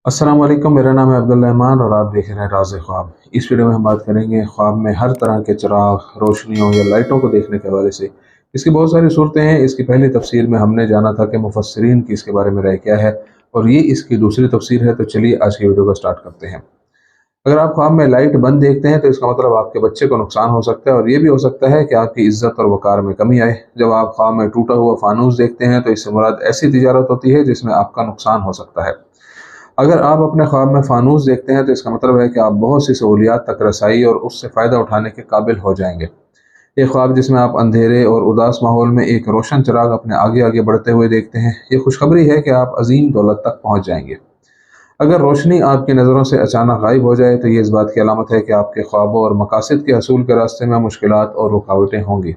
अस्सलाम वालेकुम। मेरा नाम है अब्दुल रहमान और आप देख रहे हैं राज़ ख्वाब। इस वीडियो में हम बात करेंगे ख्वाब में हर तरह के चिराग, रोशनियों या लाइटों को देखने के हवाले से। इसकी बहुत सारी सूरतें हैं। इसकी पहली तफसीर में हमने जाना था कि मुफस्सिरीन की इसके बारे में राय क्या है, और ये इसकी दूसरी तफसीर है। तो चलिए आज की वीडियो को स्टार्ट करते हैं। अगर आप ख्वाब में लाइट बंद देखते हैं तो इसका मतलब आपके बच्चे को नुकसान हो सकता है, और ये भी हो सकता है कि आपकी इज्जत और वक़ार में कमी आए। जब आप ख्वाब में टूटा हुआ फानूस देखते हैं तो इससे मुराद ऐसी तिजारत होती है जिसमें आपका नुकसान हो सकता है। अगर आप अपने ख्वाब में फानूस देखते हैं तो इसका मतलब है कि आप बहुत सी सहूलियात तक रसाई और उससे फ़ायदा उठाने के काबिल हो जाएंगे। एक ख्वाब जिसमें आप अंधेरे और उदास माहौल में एक रोशन चिराग अपने आगे आगे बढ़ते हुए देखते हैं, ये खुशखबरी है कि आप अजीम दौलत तक पहुँच जाएंगे। अगर रोशनी आपकी नज़रों से अचानक गायब हो जाए तो ये इस बात की अलामत है कि आपके ख्वाबों और मकासद के हसूल के रास्ते में मुश्किलात और रुकावटें होंगी।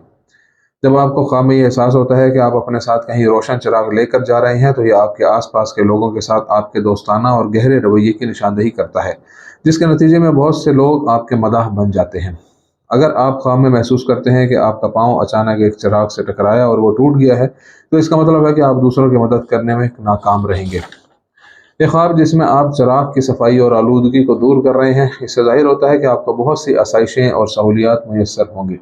जब आपको ख्वाब में ये एहसास होता है कि आप अपने साथ कहीं रोशन चिराग लेकर जा रहे हैं तो ये आपके आसपास के लोगों के साथ आपके दोस्ताना और गहरे रवैये की निशानदेही करता है, जिसके नतीजे में बहुत से लोग आपके मदाह बन जाते हैं। अगर आप ख्वाब में महसूस करते हैं कि आपका पाँव अचानक एक चिराग से टकराया और वो टूट गया है, तो इसका मतलब है कि आप दूसरों की मदद करने में नाकाम रहेंगे। ये ख्वाब जिसमें आप चिराग की सफाई और आलूदगी को दूर कर रहे हैं, इससे जाहिर होता है कि आपको बहुत सी आसाइशें और सहूलियात मुयस्सर होंगी।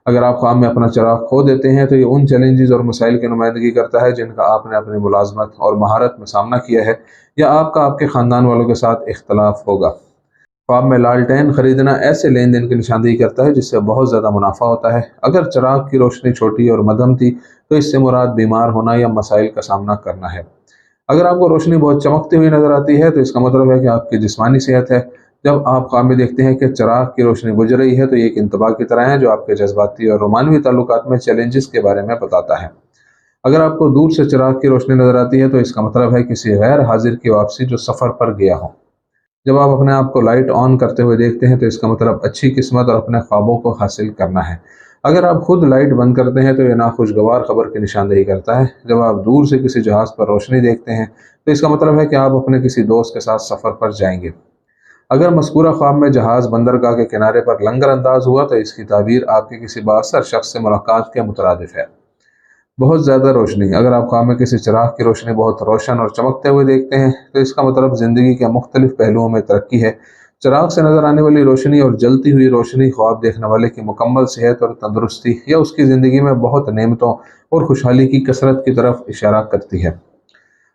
अगर आप ख्वाब में अपना चिराग खो देते हैं तो ये उन चैलेंजेस और मसाइल की नुमाइंदगी करता है जिनका आपने अपनी मुलाजमत और महारत में सामना किया है, या आपका आपके ख़ानदान वालों के साथ इख्तलाफ होगा। ख्वाब में लालटेन खरीदना ऐसे लेन देन की निशानदेही करता है जिससे बहुत ज़्यादा मुनाफा होता है। अगर चिराग की रोशनी छोटी और मध्यम थी तो इससे मुराद बीमार होना या मसाइल का सामना करना है। अगर आपको रोशनी बहुत चमकती हुई नजर आती है तो इसका मतलब है कि आपकी जिस्मानी सेहत है। जब आप ख्वाब में देखते हैं कि चिराग की रोशनी बुझ रही है तो ये एक इंतबाह की तरह है जो आपके जज्बाती और रोमानवी ताल्लुकात में चैलेंजेस के बारे में बताता है। अगर आपको दूर से चिराग की रोशनी नजर आती है तो इसका मतलब है किसी गैर हाजिर की वापसी जो सफ़र पर गया हो। जब आप अपने आप को लाइट ऑन करते हुए देखते हैं तो इसका मतलब अच्छी किस्मत और अपने ख्वाबों को हासिल करना है। अगर आप खुद लाइट बंद करते हैं तो यह नाखुशगवार खबर की निशानदेही करता है। जब आप दूर से किसी जहाज़ पर रोशनी देखते हैं तो इसका मतलब है कि आप अपने किसी दोस्त के साथ सफ़र पर जाएंगे। अगर मज़कूरा ख्वाब में जहाज़ बंदरगाह के किनारे पर लंगर अंदाज हुआ तो इसकी ताबीर आपके किसी बाअसर शख्स से मुलाकात के मुतरादिफ है। बहुत ज़्यादा रोशनी, अगर आप ख्वाब में किसी चिराग की रोशनी बहुत रोशन और चमकते हुए देखते हैं तो इसका मतलब ज़िंदगी के मुख्तलिफ पहलुओं में तरक्की है। चिराग से नज़र आने वाली रोशनी और जलती हुई रोशनी ख्वाब देखने वाले की मुकम्मल सेहत और तंदुरुस्ती या उसकी ज़िंदगी में बहुत नेमतों और खुशहाली की कसरत की तरफ इशारा करती है।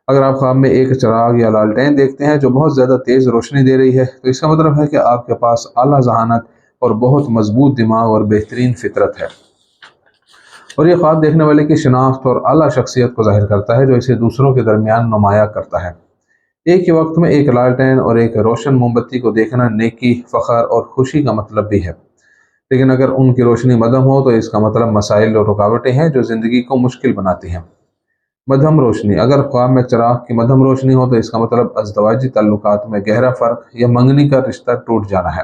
अगर आप ख्वाब में एक चिराग या लालटेन देखते हैं जो बहुत ज़्यादा तेज़ रोशनी दे रही है तो इसका मतलब है कि आपके पास आला जहानत और बहुत मजबूत दिमाग और बेहतरीन फितरत है। और ये ख्वाब देखने वाले की शिनाख्त और आला शख्सियत को जाहिर करता है जो इसे दूसरों के दरमियान नुमाया करता है। एक ही वक्त में एक लालटेन और एक रोशन मोमबत्ती को देखना नेकी, फ़ख्र और खुशी का मतलब भी है। लेकिन अगर उनकी रोशनी मध्यम हो तो इसका मतलब मसाइल और रुकावटें हैं जो ज़िंदगी को मुश्किल बनाती हैं। मध्यम रोशनी, अगर ख्वाब में चिराग की मध्यम रोशनी हो तो इसका मतलब अज़दवाजी ताल्लुकात में गहरा फ़र्क या मंगनी का रिश्ता टूट जाना है।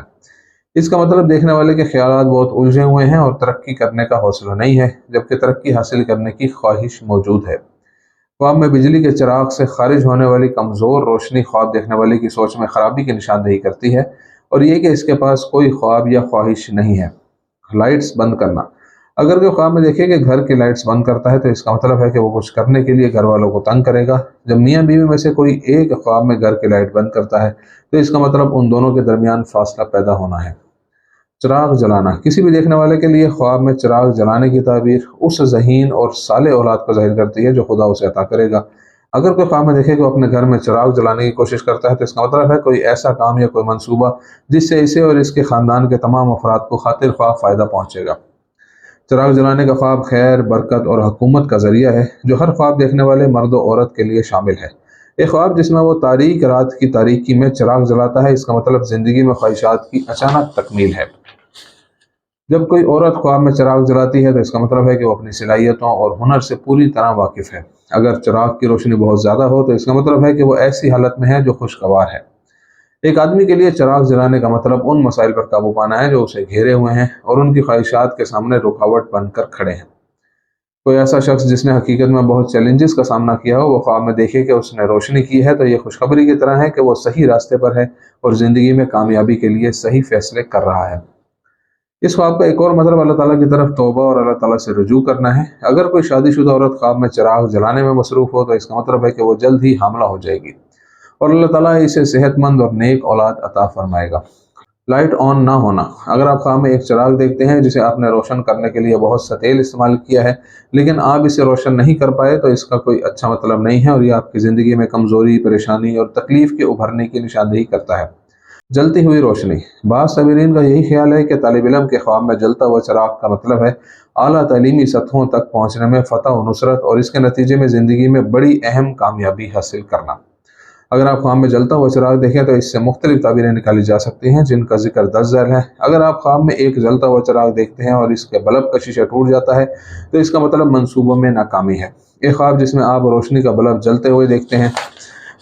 इसका मतलब देखने वाले के ख्यालात बहुत उलझे हुए हैं और तरक्की करने का हौसला नहीं है, जबकि तरक्की हासिल करने की ख्वाहिश मौजूद है। ख्वाब में बिजली के चिराग से खारिज होने वाली कमज़ोर रोशनी ख्वाब देखने वाले की सोच में खराबी की निशानदेही करती है, और ये कि इसके पास कोई ख्वाब या ख्वाहिश नहीं है। लाइट्स बंद करना, अगर कोई ख्वाब में देखे कि घर की लाइट्स बंद करता है तो इसका मतलब है कि वो कुछ करने के लिए घर वालों को तंग करेगा। जब मियाँ बीवी में से कोई एक ख्वाब में घर की लाइट बंद करता है तो इसका मतलब उन दोनों के दरमियान फासला पैदा होना है। चिराग जलाना, किसी भी देखने वाले के लिए ख्वाब में चिराग जलाने की ताबीर उस ज़हीन और साले औलाद को जाहिर करती है जो खुदा उसे अता करेगा। अगर कोई ख्वाब में देखे कि वो अपने घर में चिराग जलाने की कोशिश करता है तो इसका मतलब है कोई ऐसा काम या कोई मंसूबा जिससे इसे और इसके ख़ानदान के तमाम अफराद को खातिर ख्वाह फ़ायदा पहुँचेगा। चिराग जलाने का ख्वाब खैर, बरकत और हुकूमत का ज़रिया है जो हर ख्वाब देखने वाले मर्द और औरत के लिए शामिल है। एक ख्वाब जिसमें वो तारीक रात की तारीकी में चिराग जलाता है, इसका मतलब ज़िंदगी में ख्वाहिशात की अचानक तकमील है। जब कोई औरत ख्वाब में चिराग जलाती है तो इसका मतलब है कि वो अपनी सलाहियतों और हुनर से पूरी तरह वाकिफ़ है। अगर चिराग की रोशनी बहुत ज़्यादा हो तो इसका मतलब है कि वो ऐसी हालत में है जो खुशगवार है। एक आदमी के लिए चिराग जलाने का मतलब उन मसाइल पर काबू पाना है जो उसे घेरे हुए हैं और उनकी ख्वाहिशात के सामने रुकावट बनकर खड़े हैं। कोई ऐसा शख्स जिसने हकीकत में बहुत चैलेंजेस का सामना किया हो, वो ख्वाब में देखे कि उसने रोशनी की है तो ये खुशखबरी की तरह है कि वो सही रास्ते पर है और ज़िंदगी में कामयाबी के लिए सही फैसले कर रहा है। इस ख्वाब का एक और मतलब अल्लाह ताला की तरफ तौबा और अल्लाह ताला से रुजू करना है। अगर कोई शादीशुदा औरत ख्वाब में चिराग जलाने में मसरूफ़ हो तो इसका मतलब है कि वो जल्द ही हामला हो जाएगी, और अल्लाह ताला इसे सेहतमंद और नेक औलाद अता फरमाएगा। लाइट ऑन ना होना। अगर आप ख्वाब में एक चिराग देखते हैं जिसे आपने रोशन करने के लिए बहुत सा तेल इस्तेमाल किया है, लेकिन आप इसे रोशन नहीं कर पाए, तो इसका कोई अच्छा मतलब नहीं है और ये आपकी ज़िंदगी में कमज़ोरी, परेशानी और तकलीफ़ के उभरने की निशानदेही करता है। जलती हुई रोशनी। बाज़ साबिरीन का यही ख्याल है कि तालिब इल्म के ख्वाब में जलता हुआ चिराग का मतलब है आला तालीमी सतहों तक पहुँचने में फ़तह और नुसरत और इसके नतीजे में ज़िंदगी में बड़ी अहम कामयाबी हासिल करना। अगर आप ख्वाब में जलता हुआ चिराग देखें तो इससे मुख्तलिफ ताबीरें निकाली जा सकती हैं, जिनका जिक्र दर्ज झैल है। अगर आप ख्वाब में एक जलता हुआ चिराग देखते हैं और इसके बल्ब का शीशा टूट जाता है, तो इसका मतलब मंसूबों में नाकामी है। एक ख्वाब जिसमें आप रोशनी का बल्ब जलते हुए देखते हैं,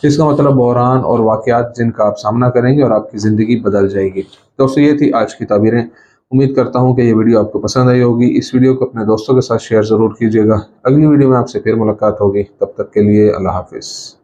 इसका मतलब बहरान और वाक़यात जिनका आप सामना करेंगे और आपकी ज़िंदगी बदल जाएगी। दोस्तों, ये थी आज की ताबीरें। उम्मीद करता हूँ कि ये वीडियो आपको पसंद आई होगी। इस वीडियो को अपने दोस्तों के साथ शेयर ज़रूर कीजिएगा। अगली वीडियो में आपसे फिर मुलाकात होगी। तब तक के लिए अल्लाह हाफ़िज़।